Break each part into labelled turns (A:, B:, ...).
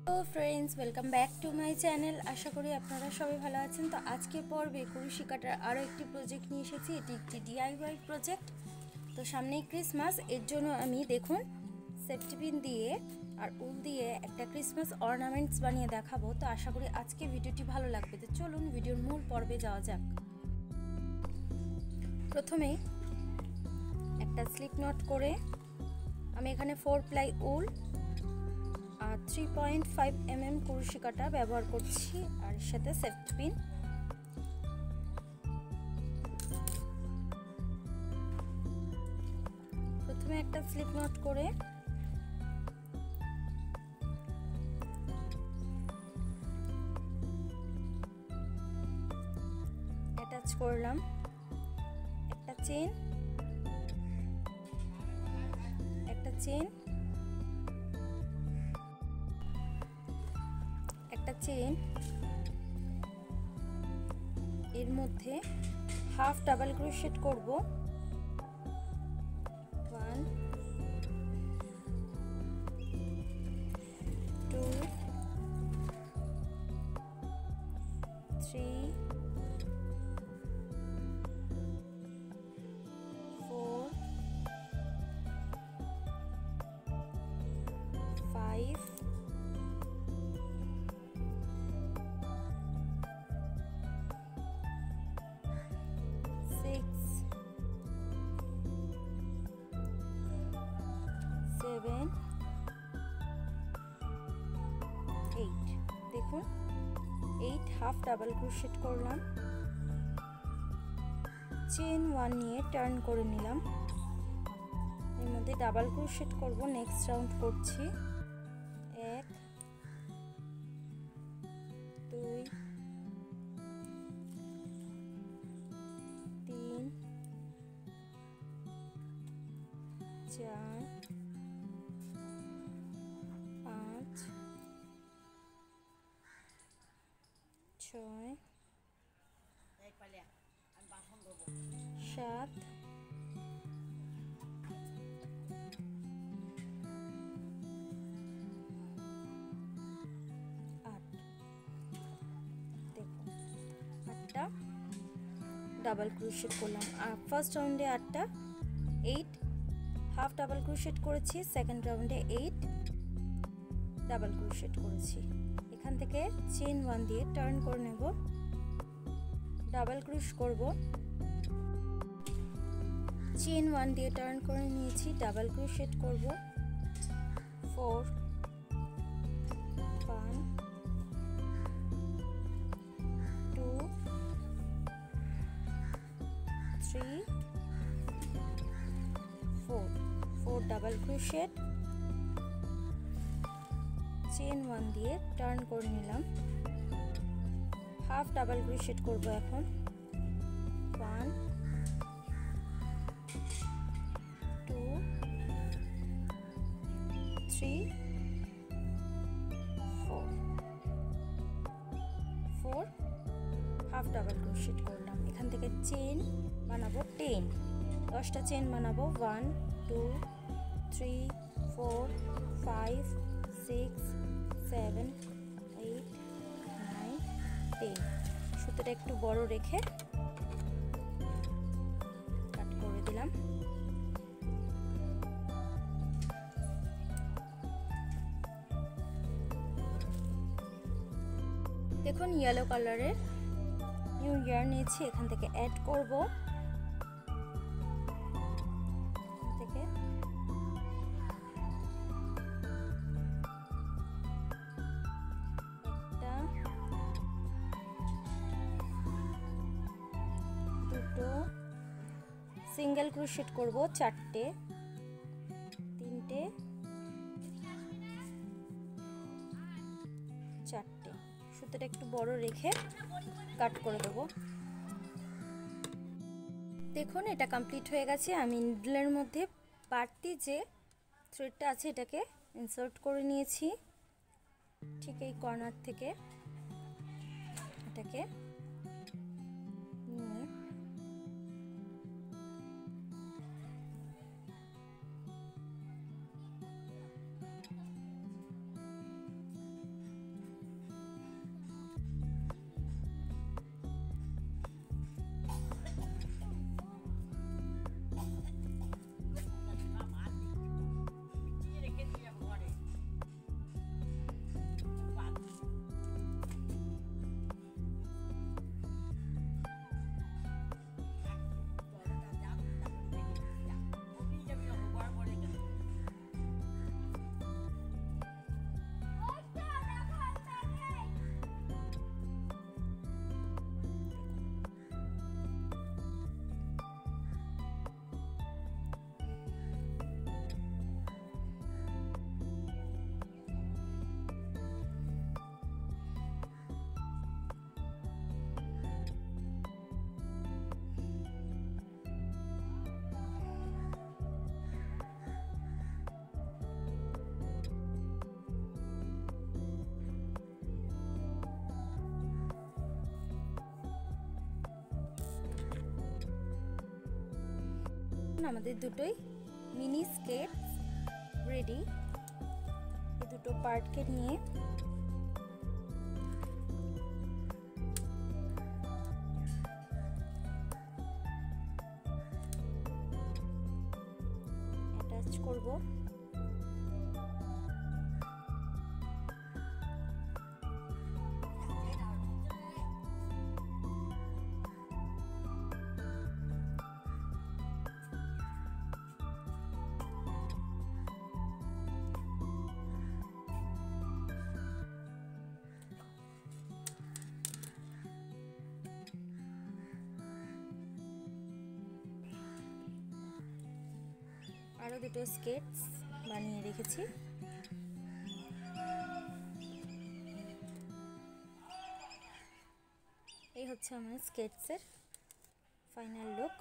A: Hello friends, welcome back to my channel. আশা করি আপনারা সবাই ভালো আছেন। তো আজকে পর্বে কুরুশি কাটার আরও একটি প্রজেক্ট নিয়ে এসেছি। এটি একটি ডিআইওয়াই প্রজেক্ট। তো সামনেই ক্রিসমাস, এর জন্য আমি দেখুন সেফটি পিন দিয়ে আর উল দিয়ে একটা ক্রিসমাস অর্নামেন্টস বানিয়ে দেখাবো। তো আশা করি আজকে ভিডিওটি ভালো লাগবে। তো চলুন ভিডিওর মূল পর্বে যাওয়া যাক। প্রথমে একটা স্লিপ নট করে আমি এখানে 4 প্লাই উল আর 3.5 mm কুরুশি কাটা ব্যবহার করছি, আর এর সাথে সেফটি পিন। প্রথমে একটা স্লিপ নট করে অ্যাটাচ করলাম, একটা চেন একটা চেন এর মধ্যে হাফ ডাবল ক্রোশেট করব। 1 2 3 4 5 6 7 8। দেখুন 8 হাফ ডাবল ক্রোশেট করলাম, চেন 1 নিয়ে টার্ন করে নিলাম। এর মধ্যে ডাবল ক্রোশেট করব, নেক্সট রাউন্ড করছি। 1 2 3 4 5 6 7 8। দেখুন 8টা ডাবল ক্রোশেট করলাম। আর ফার্স্ট রাউন্ডে 8টা 8 হাফ ডাবল ক্রোশেট করেছি, সেকেন্ড রাউন্ডে 8 ডাবল ক্রোশেট করেছি। এখান থেকে চেন 1 দিয়ে টার্ন করে নেব, ডাবল ক্রোশ করব। চেন 1 দিয়ে টার্ন করে নিয়েছি, ডাবল ক্রোশেট করব। 4 1 2 3 4 ডাবল ক্রোশেট, চেন 1 দিয়ে টার্ন করে নিলাম, হাফ ডাবল ক্রোশেট করব। এখন 1 2 3 4 হাফ ডাবল ক্রোশেট করলাম। এখান থেকে চেন বানাবো 10টা চেন বানাবো। 1 2 3 4 5 6 7 8 9 10। সুতোটা একটু বড় রেখে কাট করে দিলাম। দেখুন ইয়েলো কালারের নিউ ইয়ার নিয়েছি, এখান থেকে অ্যাড করব। থেকে একটা, দুটো সিঙ্গেল ক্রোশেট করব, 4টে, 3টে, 4টে। সুতোটা একটু বড় রেখে কাট করে দেবো। দেখুন এটা কমপ্লিট হয়ে গেছে। আমি নিডলের মধ্যে বাড়তি যে থ্রেডটা আছে এটাকে ইনসার্ট করে নিয়েছি, ঠিক এই কর্নার থেকে এটাকে নিয়ে আমাদের দুটোই মিনি স্কেট রেডি। এই দুটো পার্টকে নিয়ে অ্যাটাচ করব। আরো দুটো স্কেটস বানিয়ে রেখেছি। এই হচ্ছে আমার স্কেটসের ফাইনাল লুক।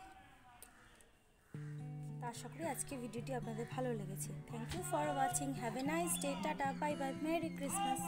A: আশা করি আজকে ভিডিওটি আপনাদের ভালো লেগেছে। Thank you for watching. Have a nice day. Tata, bye bye, merry Christmas.